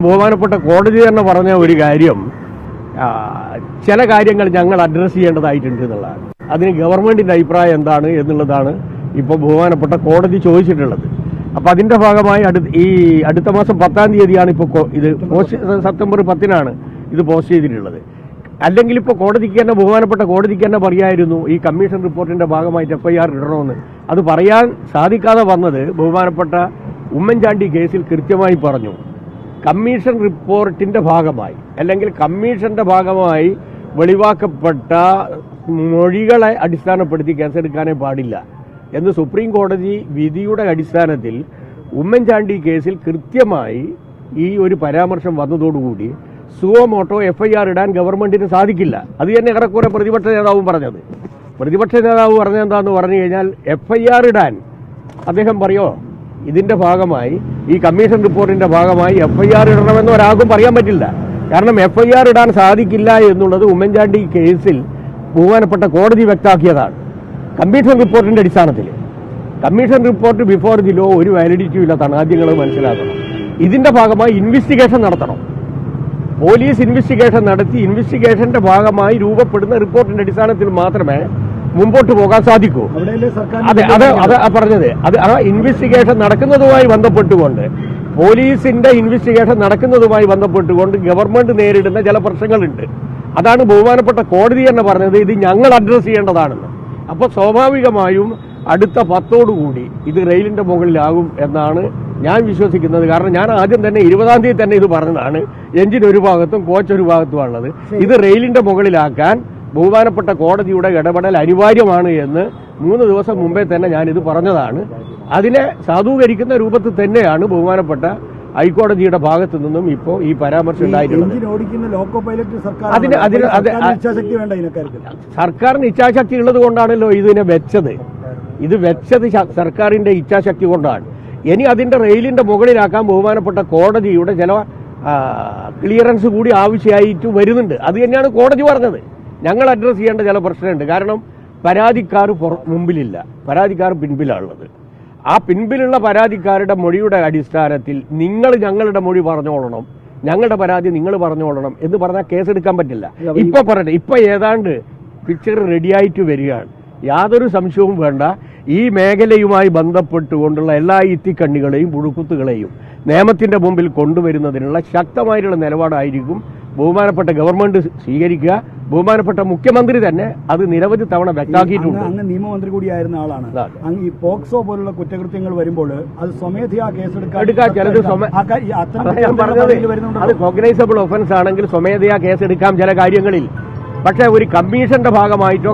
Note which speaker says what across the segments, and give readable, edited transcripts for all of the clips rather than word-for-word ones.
Speaker 1: ബഹുമാനപ്പെട്ട കോടതി തന്നെ പറഞ്ഞ ഒരു കാര്യം, ചില കാര്യങ്ങൾ ഞങ്ങൾ അഡ്രസ്സ് ചെയ്യേണ്ടതായിട്ടുണ്ട് എന്നുള്ളതാണ്. അതിന് ഗവൺമെന്റിന്റെ അഭിപ്രായം എന്താണ് എന്നുള്ളതാണ് ഇപ്പോൾ ബഹുമാനപ്പെട്ട കോടതി ചോദിച്ചിട്ടുള്ളത്. അപ്പം അതിന്റെ ഭാഗമായി അടുത്ത മാസം 10-ാം തീയതിയാണ് ഇപ്പോൾ ഇത് സെപ്റ്റംബർ 10-നാണ് ഇത് പോസ്റ്റ് ചെയ്തിട്ടുള്ളത്. അല്ലെങ്കിൽ ഇപ്പോൾ കോടതിക്ക് തന്നെ, ബഹുമാനപ്പെട്ട കോടതിക്ക് തന്നെ പറയായിരുന്നു ഈ കമ്മീഷൻ റിപ്പോർട്ടിന്റെ ഭാഗമായിട്ട് FIR ഇടണമെന്ന്. അത് പറയാൻ സാധിക്കാതെ വന്നത് ബഹുമാനപ്പെട്ട ഉമ്മൻചാണ്ടി കേസിൽ കൃത്യമായി പറഞ്ഞു. കമ്മീഷൻ റിപ്പോർട്ടിന്റെ ഭാഗമായി അല്ലെങ്കിൽ കമ്മീഷന്റെ ഭാഗമായി വെളിവാക്കപ്പെട്ട മൊഴികളെ അടിസ്ഥാനപ്പെടുത്തി കേസെടുക്കാനേ പാടില്ല എന്ന് സുപ്രീം കോടതി വിധിയുടെ അടിസ്ഥാനത്തിൽ ഉമ്മൻചാണ്ടി കേസിൽ കൃത്യമായി ഈ ഒരു പരാമർശം വന്നതോടുകൂടി സുവമോട്ടോ FIR ഇടാൻ ഗവൺമെന്റിന് സാധിക്കില്ല. അത് തന്നെ ഏറെക്കുറെ പ്രതിപക്ഷ നേതാവും പറഞ്ഞത്. പ്രതിപക്ഷ നേതാവ് പറഞ്ഞെന്താന്ന് പറഞ്ഞു കഴിഞ്ഞാൽ FIR ഇടാൻ അദ്ദേഹം പറയോ ഇതിന്റെ ഭാഗമായി, ഈ കമ്മീഷൻ റിപ്പോർട്ടിന്റെ ഭാഗമായി FIR ഇടണമെന്ന് ഒരാൾക്കും പറയാൻ പറ്റില്ല. കാരണം FIR ഇടാൻ സാധിക്കില്ല എന്നുള്ളത് ഉമ്മൻചാണ്ടി കേസിൽ ബഹുമാനപ്പെട്ട കോടതി വ്യക്തമാക്കിയതാണ്. കമ്മീഷൻ റിപ്പോർട്ടിന്റെ അടിസ്ഥാനത്തിൽ commission report before the law ഒരു വാലിഡിറ്റി ഇല്ലാത്താണ്. ആദ്യം നിങ്ങൾ മനസ്സിലാക്കണം. ഇതിന്റെ ഭാഗമായി ഇൻവെസ്റ്റിഗേഷൻ നടത്തണം. പോലീസ് ഇൻവെസ്റ്റിഗേഷൻ നടത്തി ഇൻവെസ്റ്റിഗേഷന്റെ ഭാഗമായി രൂപപ്പെടുന്ന റിപ്പോർട്ടിന്റെ അടിസ്ഥാനത്തിൽ മാത്രമേ മുമ്പോട്ട് പോകാൻ സാധിക്കൂ. അതെ, അത് പറഞ്ഞത് ആ ഇൻവെസ്റ്റിഗേഷൻ നടക്കുന്നതുമായി ബന്ധപ്പെട്ടുകൊണ്ട്, പോലീസിന്റെ ഇൻവെസ്റ്റിഗേഷൻ നടക്കുന്നതുമായി ബന്ധപ്പെട്ടുകൊണ്ട് ഗവൺമെന്റ് നേരിടുന്ന ചില പ്രശ്നങ്ങളുണ്ട്. അതാണ് ബഹുമാനപ്പെട്ട കോടതി തന്നെ പറഞ്ഞത് ഇത് ഞങ്ങൾ അഡ്രസ് ചെയ്യേണ്ടതാണെന്ന്. അപ്പോൾ സ്വാഭാവികമായും അടുത്ത 10-ഓടുകൂടി ഇത് റെയിലിന്റെ മുകളിലാകും എന്നാണ് ഞാൻ വിശ്വസിക്കുന്നത്. കാരണം ഞാൻ ആദ്യം തന്നെ 20-ാം തീയതി തന്നെ ഇത് പറഞ്ഞതാണ്. എഞ്ചിൻ ഒരു ഭാഗത്തും കോച്ച് ഒരു ഭാഗത്തുമാണുള്ളത്. ഇത് റെയിലിന്റെ മുകളിലാക്കാൻ ബഹുമാനപ്പെട്ട കോടതിയുടെ ഇടപെടൽ അനിവാര്യമാണ് എന്ന് 3 ദിവസം മുമ്പേ തന്നെ ഞാനിത് പറഞ്ഞതാണ്. അതിനെ സാധൂകരിക്കുന്ന രൂപത്തിൽ തന്നെയാണ് ബഹുമാനപ്പെട്ട ഹൈക്കോടതിയുടെ ഭാഗത്തു നിന്നും ഇപ്പോൾ ഈ പരാമർശം ഉണ്ടായിട്ടുള്ളത്. സർക്കാരിന് ഇച്ഛാശക്തി ഉള്ളത് കൊണ്ടാണല്ലോ ഇതിനെ വെച്ചത്. ഇത് വെച്ചത് സർക്കാരിന്റെ ഇച്ഛാശക്തി കൊണ്ടാണ്. ഇനി അതിന്റെ റെയിലിന്റെ മുകളിലാക്കാൻ ബഹുമാനപ്പെട്ട കോടതിയുടെ ചില ക്ലിയറൻസ് കൂടി ആവശ്യമായിട്ട് വരുന്നുണ്ട്. അത് തന്നെയാണ് കോടതി പറഞ്ഞത്. ഞങ്ങൾ അഡ്രസ് ചെയ്യേണ്ട ചില പ്രശ്നമുണ്ട്. കാരണം പരാതിക്കാർ മുമ്പിലില്ല, പരാതിക്കാർ പിൻപിലാണുള്ളത്. ആ പിൻപിലുള്ള പരാതിക്കാരുടെ മൊഴിയുടെ അടിസ്ഥാനത്തിൽ നിങ്ങൾ ഞങ്ങളുടെ മൊഴി പറഞ്ഞോളണം, ഞങ്ങളുടെ പരാതി നിങ്ങൾ പറഞ്ഞോളണം എന്ന് പറഞ്ഞാൽ കേസെടുക്കാൻ പറ്റില്ല. ഇപ്പൊ പറയട്ടെ, ഇപ്പൊ ഏതാണ്ട് പിക്ചർ റെഡിയായിട്ട് വരികയാണ്. യാതൊരു സംശയവും വേണ്ട. ഈ മേഖലയുമായി ബന്ധപ്പെട്ടുകൊണ്ടുള്ള എല്ലാ ഇത്തിക്കണ്ണികളെയും പുഴുക്കുത്തുകളെയും നിയമത്തിന്റെ മുമ്പിൽ കൊണ്ടുവരുന്നതിനുള്ള ശക്തമായിട്ടുള്ള നിലപാടായിരിക്കും ബഹുമാനപ്പെട്ട ഗവൺമെന്റ് സ്വീകരിക്കുക. ബഹുമാനപ്പെട്ട മുഖ്യമന്ത്രി തന്നെ അത് നിരവധി തവണ വ്യക്തമാക്കിയിട്ടുണ്ട്.
Speaker 2: അങ്ങ് നിയമമന്ത്രി കൂടിയായിരുന്ന ആളാണ്. ഈ പോക്സോ പോലുള്ള കുറ്റകൃത്യങ്ങൾ വരുമ്പോൾ അത് സ്വമേധയാ കേസെടുക്കാൻ
Speaker 1: ചിലത് അത് കോഗ്നൈസബിൾ ഒഫൻസ് ആണെങ്കിൽ സ്വമേധയാ കേസെടുക്കാം ചില കാര്യങ്ങളിൽ. പക്ഷേ ഒരു കമ്മീഷന്റെ ഭാഗമായിട്ടോ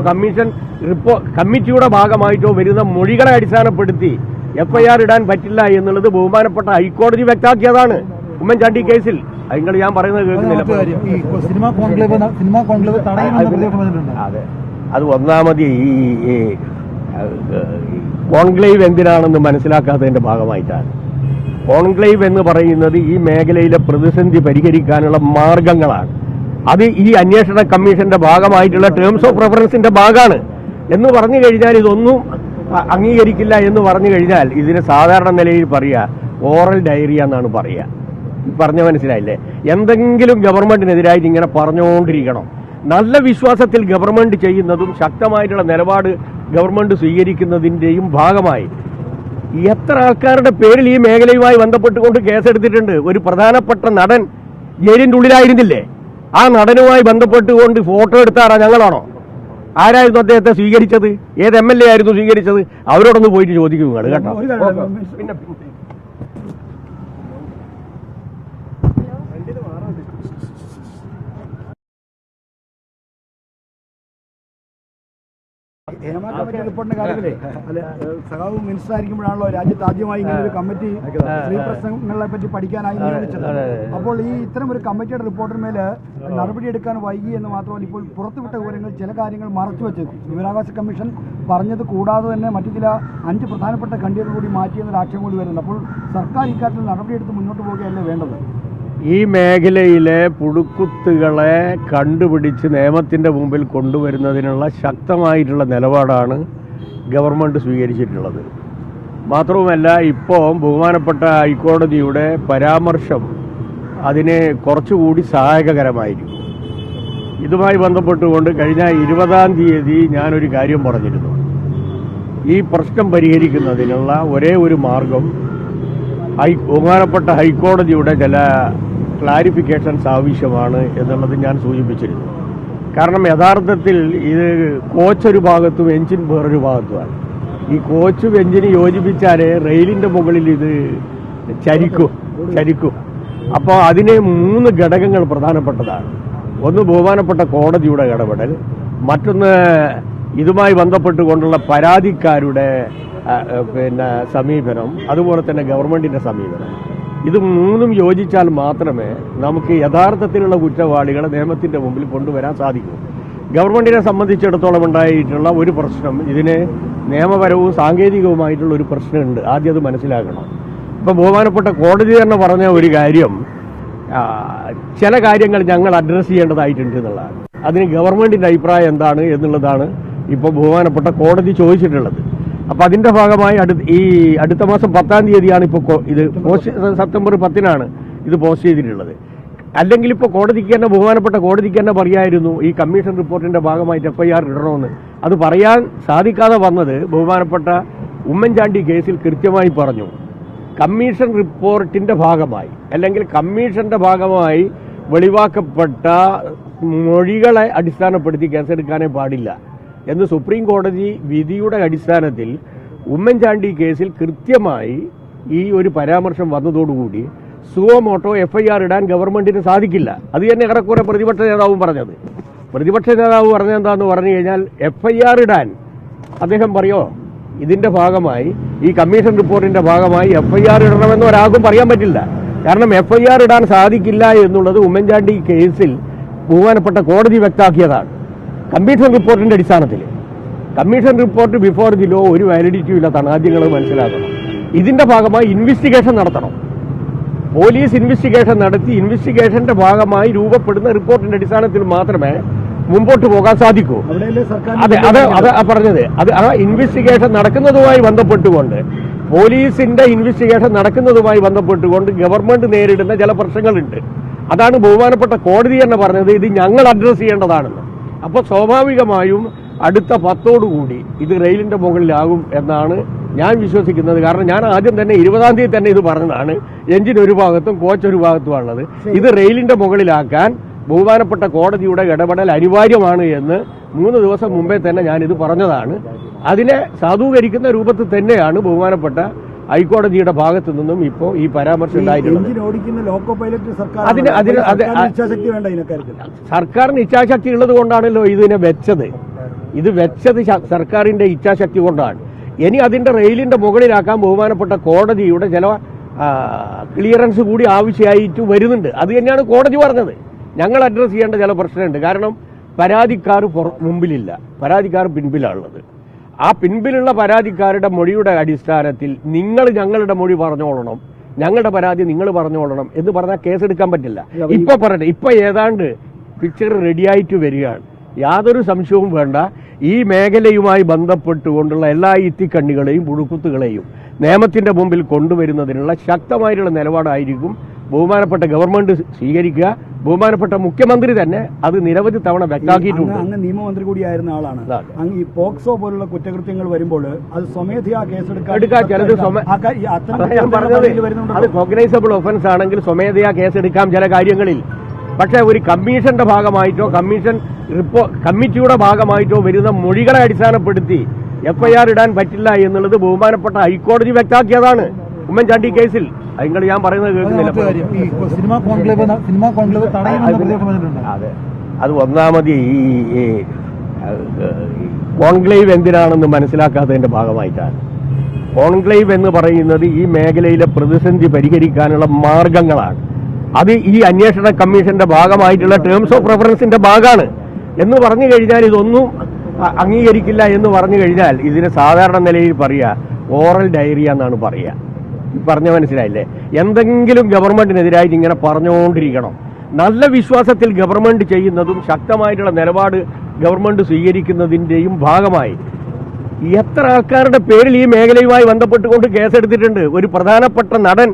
Speaker 1: കമ്മിറ്റിയുടെ ഭാഗമായിട്ടോ വരുന്ന മൊഴികളെ അടിസ്ഥാനപ്പെടുത്തി FIR ഇടാൻ പറ്റില്ല എന്നുള്ളത് ബഹുമാനപ്പെട്ട ഹൈക്കോടതി വ്യക്തമാക്കിയതാണ് ഉമ്മൻചാണ്ടി കേസിൽ. നിങ്ങൾ ഞാൻ പറയുന്നത് കേൾക്കുന്നില്ല. അതെ, അത് ഒന്നാമത് ഈ കോൺക്ലേവ് എന്തിനാണെന്ന് മനസ്സിലാക്കാത്തതിന്റെ ഭാഗമായിട്ടാണ്. കോൺക്ലേവ് എന്ന് പറയുന്നത് ഈ മേഖലയിലെ പ്രതിസന്ധി പരിഹരിക്കാനുള്ള മാർഗങ്ങളാണ്. അത് ഈ അന്വേഷണ കമ്മീഷന്റെ ഭാഗമായിട്ടുള്ള ടേംസ് ഓഫ് റെഫറൻസിന്റെ ഭാഗമാണ് എന്ന് പറഞ്ഞു കഴിഞ്ഞാൽ ഇതൊന്നും അംഗീകരിക്കില്ല എന്ന് പറഞ്ഞു കഴിഞ്ഞാൽ ഇതിന് സാധാരണ നിലയിൽ പറയുക ഓറൽ ഡയറിയ എന്നാണ് പറയുക. പറഞ്ഞ മനസ്സിലായില്ലേ? എന്തെങ്കിലും ഗവൺമെന്റിനെതിരായിട്ട് ഇങ്ങനെ പറഞ്ഞുകൊണ്ടിരിക്കണം. നല്ല വിശ്വാസത്തിൽ ഗവൺമെന്റ് ചെയ്യുന്നതും ശക്തമായിട്ടുള്ള നിലപാട് ഗവൺമെന്റ് സ്വീകരിക്കുന്നതിന്റെയും ഭാഗമായി എത്ര ആൾക്കാരുടെ പേരിൽ ഈ മേഖലയുമായി ബന്ധപ്പെട്ടുകൊണ്ട് കേസെടുത്തിട്ടുണ്ട്. ഒരു പ്രധാനപ്പെട്ട നടൻ ജയിലിന്റെ ഉള്ളിലായിരുന്നില്ലേ? ആ നടനുമായി ബന്ധപ്പെട്ടുകൊണ്ട് ഫോട്ടോ എടുത്താറാ ഞങ്ങളാണോ? ആരായിരുന്നു അദ്ദേഹത്തെ സ്വീകരിച്ചത്? ഏത് MLA ആയിരുന്നു സ്വീകരിച്ചത്? അവരോടൊന്ന് പോയിട്ട് ചോദിക്കും നിങ്ങൾ കേട്ടോ. പിന്നെ
Speaker 2: ഹേമ കമ്മിറ്റി റിപ്പോർട്ടിന്റെ കാര്യത്തിലെ സഖാവ് മിനിസ്റ്റർ ആയിരിക്കുമ്പോഴാണല്ലോ രാജ്യത്ത് ആദ്യമായി ഇങ്ങനെ ഒരു കമ്മിറ്റി സ്ത്രീ പ്രശ്നങ്ങളെ പറ്റി പഠിക്കാനായി നിയമിച്ചത്. അപ്പോൾ ഈ ഇത്തരം ഒരു കമ്മിറ്റിയുടെ റിപ്പോർട്ടിന്മേൽ നടപടിയെടുക്കാൻ വൈകി എന്ന് മാത്രമല്ല, ഇപ്പോൾ പുറത്തുവിട്ട വിവരങ്ങൾ ചില കാര്യങ്ങൾ മറച്ചുവെച്ചു. വിവരാവകാശ കമ്മീഷൻ പറഞ്ഞത് കൂടാതെ തന്നെ മറ്റു ചില 5 പ്രധാനപ്പെട്ട ഖണ്ഡികൾ കൂടി മാറ്റിയെന്നൊരു ആക്ഷേപം കൂടി വരുന്നുണ്ട്. അപ്പോൾ സർക്കാർ ഇക്കാര്യത്തിൽ നടപടിയെടുത്ത് മുന്നോട്ട് പോവുകയല്ലേ വേണ്ടത്?
Speaker 1: ഈ മേഖലയിലെ പുഴുക്കുത്തുകളെ കണ്ടുപിടിച്ച് നിയമത്തിൻ്റെ മുമ്പിൽ കൊണ്ടുവരുന്നതിനുള്ള ശക്തമായിട്ടുള്ള നിലപാടാണ് ഗവൺമെൻറ് സ്വീകരിച്ചിട്ടുള്ളത്. മാത്രവുമല്ല, ഇപ്പോൾ ബഹുമാനപ്പെട്ട ഹൈക്കോടതിയുടെ പരാമർശം അതിന് കുറച്ചുകൂടി സഹായകരമായിരിക്കും. ഇതുമായി ബന്ധപ്പെട്ടുകൊണ്ട് കഴിഞ്ഞ 20-ാം തീയതി ഞാനൊരു കാര്യം പറഞ്ഞിരുന്നു. ഈ പ്രശ്നം പരിഹരിക്കുന്നതിനുള്ള ഒരേ ഒരു മാർഗം ബഹുമാനപ്പെട്ട ഹൈക്കോടതിയുടെ ചില ക്ലാരിഫിക്കേഷൻസ് ആവശ്യമാണ് എന്നുള്ളത് ഞാൻ സൂചിപ്പിച്ചിരുന്നു. കാരണം യഥാർത്ഥത്തിൽ ഇത് കോച്ചൊരു ഭാഗത്തും എഞ്ചിൻ വേറൊരു ഭാഗത്തുമാണ്. ഈ കോച്ചും എഞ്ചിന് യോജിപ്പിച്ചാലേ റെയിലിൻ്റെ മുകളിൽ ഇത് ചരിക്കും. അപ്പോൾ അതിന് 3 ഘടകങ്ങൾ പ്രധാനപ്പെട്ടതാണ്. ഒന്ന് ബഹുമാനപ്പെട്ട കോടതിയുടെ ഇടപെടൽ, മറ്റൊന്ന് ഇതുമായി ബന്ധപ്പെട്ടുകൊണ്ടുള്ള പരാതിക്കാരുടെ സമീപനം, അതുപോലെ തന്നെ ഗവൺമെന്റിന്റെ സമീപനം. ഇത് 3ഉം യോജിച്ചാൽ മാത്രമേ നമുക്ക് യഥാർത്ഥത്തിലുള്ള കുറ്റവാളികളെ നിയമത്തിന്റെ മുമ്പിൽ കൊണ്ടുവരാൻ സാധിക്കൂ. ഗവൺമെന്റിനെ സംബന്ധിച്ചിടത്തോളം ഉണ്ടായിട്ടുള്ള ഒരു പ്രശ്നം, ഇതിന് നിയമപരവും സാങ്കേതികവുമായിട്ടുള്ള ഒരു പ്രശ്നമുണ്ട്. ആദ്യം അത് മനസ്സിലാക്കണം. ഇപ്പം ബഹുമാനപ്പെട്ട കോടതി തന്നെ പറഞ്ഞ ഒരു കാര്യം, ചില കാര്യങ്ങൾ ഞങ്ങൾ അഡ്രസ്സ് ചെയ്യേണ്ടതായിട്ടുണ്ട് എന്നുള്ളതാണ്. അതിന് ഗവൺമെന്റിന്റെ അഭിപ്രായം എന്താണ് എന്നുള്ളതാണ് ഇപ്പോൾ ബഹുമാനപ്പെട്ട കോടതി ചോദിച്ചിട്ടുള്ളത്. അപ്പം അതിന്റെ ഭാഗമായി അടുത്ത മാസം 10-ാം തീയതിയാണ് ഇപ്പോൾ ഇത് സെപ്റ്റംബർ 10-നാണ് ഇത് പോസ്റ്റ് ചെയ്തിട്ടുള്ളത്. അല്ലെങ്കിൽ ഇപ്പോൾ കോടതിക്ക് തന്നെ ബഹുമാനപ്പെട്ട കോടതിക്ക് തന്നെ പറയായിരുന്നു ഈ കമ്മീഷൻ റിപ്പോർട്ടിന്റെ ഭാഗമായിട്ട് FIR ഇടണമെന്ന്. അത് പറയാൻ സാധിക്കാതെ വന്നത് ബഹുമാനപ്പെട്ട ഉമ്മൻചാണ്ടി കേസിൽ കൃത്യമായി പറഞ്ഞു. കമ്മീഷൻ റിപ്പോർട്ടിന്റെ ഭാഗമായി അല്ലെങ്കിൽ കമ്മീഷന്റെ ഭാഗമായി വെളിവാക്കപ്പെട്ട മൊഴികളെ അടിസ്ഥാനപ്പെടുത്തി കേസെടുക്കാനേ പാടില്ല എന്ന് സുപ്രീം കോടതി വിധിയുടെ അടിസ്ഥാനത്തിൽ ഉമ്മൻചാണ്ടി കേസിൽ കൃത്യമായി ഈ ഒരു പരാമർശം വന്നതോടുകൂടി സുവമോട്ടോ FIR ഇടാൻ ഗവൺമെന്റിന് സാധിക്കില്ല. അത് തന്നെ ഏറെക്കുറെ പ്രതിപക്ഷ നേതാവും പറഞ്ഞത്. പ്രതിപക്ഷ നേതാവ് പറഞ്ഞത് എന്താന്ന് പറഞ്ഞു കഴിഞ്ഞാൽ FIR ഇടാൻ അദ്ദേഹം പറയോ ഇതിന്റെ ഭാഗമായി ഈ കമ്മീഷൻ റിപ്പോർട്ടിന്റെ ഭാഗമായി FIR ഇടണമെന്ന് ഒരാൾക്കും പറയാൻ പറ്റില്ല. കാരണം FIR ഇടാൻ സാധിക്കില്ല എന്നുള്ളത് ഉമ്മൻചാണ്ടി കേസിൽ ബഹുമാനപ്പെട്ട കോടതി വ്യക്തമാക്കിയതാണ്. കമ്മീഷൻ റിപ്പോർട്ടിന്റെ അടിസ്ഥാനത്തിൽ commission report before the law ഒരു വാലിഡിറ്റിയും ഇല്ലാത്തതാണ്. ആദ്യം നിങ്ങൾ മനസ്സിലാക്കണം. ഇതിന്റെ ഭാഗമായി ഇൻവെസ്റ്റിഗേഷൻ നടത്തണം. പോലീസ് ഇൻവെസ്റ്റിഗേഷൻ നടത്തി ഇൻവെസ്റ്റിഗേഷന്റെ ഭാഗമായി രൂപപ്പെടുന്ന റിപ്പോർട്ടിന്റെ അടിസ്ഥാനത്തിൽ മാത്രമേ മുമ്പോട്ട് പോകാൻ സാധിക്കൂ. അതെ പറഞ്ഞത്. അത് ആ ഇൻവെസ്റ്റിഗേഷൻ നടക്കുന്നതുമായി ബന്ധപ്പെട്ടുകൊണ്ട് പോലീസിന്റെ ഇൻവെസ്റ്റിഗേഷൻ നടക്കുന്നതുമായി ബന്ധപ്പെട്ടുകൊണ്ട് ഗവൺമെന്റ് നേരിടുന്ന ചില പ്രശ്നങ്ങളുണ്ട്. അതാണ് ബഹുമാനപ്പെട്ട കോടതി തന്നെ പറഞ്ഞത് ഇത് ഞങ്ങൾ അഡ്രസ് ചെയ്യേണ്ടതാണെന്ന്. അപ്പോൾ സ്വാഭാവികമായും അടുത്ത 10ഓടുകൂടി ഇത് റെയിലിന്റെ മുകളിലാകും എന്നാണ് ഞാൻ വിശ്വസിക്കുന്നത്. കാരണം ഞാൻ ആദ്യം തന്നെ 20-ാം തീയതി തന്നെ ഇത് പറഞ്ഞതാണ്. എഞ്ചിൻ ഒരു ഭാഗത്തും കോച്ച് ഒരു ഭാഗത്തുമാണുള്ളത്. ഇത് റെയിലിന്റെ മുകളിലാക്കാൻ ബഹുമാനപ്പെട്ട കോടതിയുടെ ഇടപെടൽ അനിവാര്യമാണ് എന്ന് 3 ദിവസം മുമ്പേ തന്നെ ഞാനിത് പറഞ്ഞതാണ്. അതിനെ സാധൂകരിക്കുന്ന രൂപത്തിൽ തന്നെയാണ് ബഹുമാനപ്പെട്ട ഹൈക്കോടതിയുടെ ഭാഗത്തു നിന്നും ഇപ്പോൾ ഈ പരാമർശം ഉണ്ടായിട്ടുള്ളത്. സർക്കാരിന് ഇച്ഛാശക്തി ഉള്ളത് കൊണ്ടാണല്ലോ ഇതിനെ വെച്ചത്. ഇത് വെച്ചത് സർക്കാരിന്റെ ഇച്ഛാശക്തി കൊണ്ടാണ്. ഇനി അതിന്റെ റെയിലിന്റെ മുകളിലാക്കാൻ ബഹുമാനപ്പെട്ട കോടതിയുടെ ചില ക്ലിയറൻസ് കൂടി ആവശ്യമായിട്ട് വരുന്നുണ്ട്. അത് തന്നെയാണ് കോടതി പറഞ്ഞത്. ഞങ്ങൾ അഡ്രസ് ചെയ്യേണ്ട ചില പ്രശ്നമുണ്ട്. കാരണം പരാതിക്കാർ മുമ്പിലില്ല, പരാതിക്കാർ പിൻപിലാണുള്ളത്. ആ പിൻപിലുള്ള പരാതിക്കാരുടെ മൊഴിയുടെ അടിസ്ഥാനത്തിൽ നിങ്ങൾ ഞങ്ങളുടെ മൊഴി പറഞ്ഞോളണം, ഞങ്ങളുടെ പരാതി നിങ്ങൾ പറഞ്ഞോളണം എന്ന് പറഞ്ഞാൽ കേസെടുക്കാൻ പറ്റില്ല. ഇപ്പൊ പറയട്ടെ, ഇപ്പൊ ഏതാണ്ട് പിക്ചർ റെഡിയായിട്ട് വരികയാണ്. യാതൊരു സംശയവും വേണ്ട. ഈ മേഖലയുമായി ബന്ധപ്പെട്ടുകൊണ്ടുള്ള എല്ലാ ഇത്തിക്കണ്ണികളെയും പുഴുക്കുത്തുകളെയും നിയമത്തിന്റെ മുമ്പിൽ കൊണ്ടുവരുന്നതിനുള്ള ശക്തമായിട്ടുള്ള നിലപാടായിരിക്കും ബഹുമാനപ്പെട്ട ഗവൺമെന്റ് സ്വീകരിക്കുക. ബഹുമാനപ്പെട്ട മുഖ്യമന്ത്രി തന്നെ അത് നിരവധി തവണ വ്യക്തമാക്കിയിട്ടുണ്ട്.
Speaker 2: അങ്ങ് നിയമമന്ത്രി കൂടിയായിരുന്ന ആളാണ്. അങ്ങ് ഈ പോക്സോ പോലുള്ള കുറ്റകൃത്യങ്ങൾ വരുമ്പോൾ അത് സ്വമേധയാ കേസെടുക്കാൻ
Speaker 1: ചിലത് അത് കോഗ്നൈസബിൾ ഒഫൻസ് ആണെങ്കിൽ സ്വമേധയാ കേസെടുക്കാം ചില കാര്യങ്ങളിൽ. പക്ഷെ ഒരു കമ്മീഷന്റെ ഭാഗമായിട്ടോ കമ്മിറ്റിയുടെ ഭാഗമായിട്ടോ വരുന്ന മൊഴികളെ അടിസ്ഥാനപ്പെടുത്തി FIR ഇടാൻ പറ്റില്ല എന്നുള്ളത് ബഹുമാനപ്പെട്ട ഹൈക്കോടതി വ്യക്തമാക്കിയതാണ് ഉമ്മൻചാണ്ടി കേസിൽ. നിങ്ങൾ ഞാൻ പറയുന്നത് കേൾക്കുന്നില്ല. അതെ, അത് ഒന്നാമത് ഈ കോൺക്ലേവ് എന്തിനാണെന്ന് മനസ്സിലാക്കാത്തതിന്റെ ഭാഗമായിട്ടാണ്. കോൺക്ലേവ് എന്ന് പറയുന്നത് ഈ മേഖലയിലെ പ്രതിസന്ധി പരിഹരിക്കാനുള്ള മാർഗങ്ങളാണ്. അത് ഈ അന്വേഷണ കമ്മീഷന്റെ ഭാഗമായിട്ടുള്ള ടേംസ് ഓഫ് റെഫറൻസിന്റെ ഭാഗമാണ് എന്ന് പറഞ്ഞു കഴിഞ്ഞാൽ ഇതൊന്നും അംഗീകരിക്കില്ല എന്ന് പറഞ്ഞു കഴിഞ്ഞാൽ ഇതിന് സാധാരണ നിലയിൽ പറയുക ഓറൽ ഡയറിയ എന്നാണ് പറയുക. പറഞ്ഞ മനസ്സിലായില്ലേ? എന്തെങ്കിലും ഗവൺമെന്റിനെതിരായിട്ട് ഇങ്ങനെ പറഞ്ഞുകൊണ്ടിരിക്കണം. നല്ല വിശ്വാസത്തിൽ ഗവൺമെന്റ് ചെയ്യുന്നതും ശക്തമായിട്ടുള്ള നിലപാട് ഗവൺമെന്റ് സ്വീകരിക്കുന്നതിന്റെയും ഭാഗമായി എത്ര ആൾക്കാരുടെ പേരിൽ ഈ മേഖലയുമായി ബന്ധപ്പെട്ടുകൊണ്ട് കേസെടുത്തിട്ടുണ്ട്. ഒരു പ്രധാനപ്പെട്ട നടൻ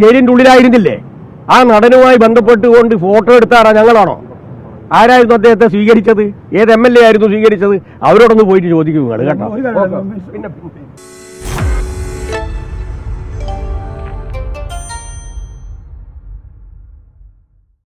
Speaker 1: ജയിലിന്റെ ഉള്ളിലായിരുന്നില്ലേ? ആ നടനുമായി ബന്ധപ്പെട്ടുകൊണ്ട് ഫോട്ടോ എടുത്താറാ ഞങ്ങളാണോ? ആരായിരുന്നു അദ്ദേഹത്തെ സ്വീകരിച്ചത്? ഏത് MLA ആയിരുന്നു സ്വീകരിച്ചത്? അവരോടൊന്ന് പോയിട്ട് ചോദിക്കും നിങ്ങൾ കേട്ടോ.
Speaker 2: ഒരു കാര്യം,
Speaker 1: പിന്നെ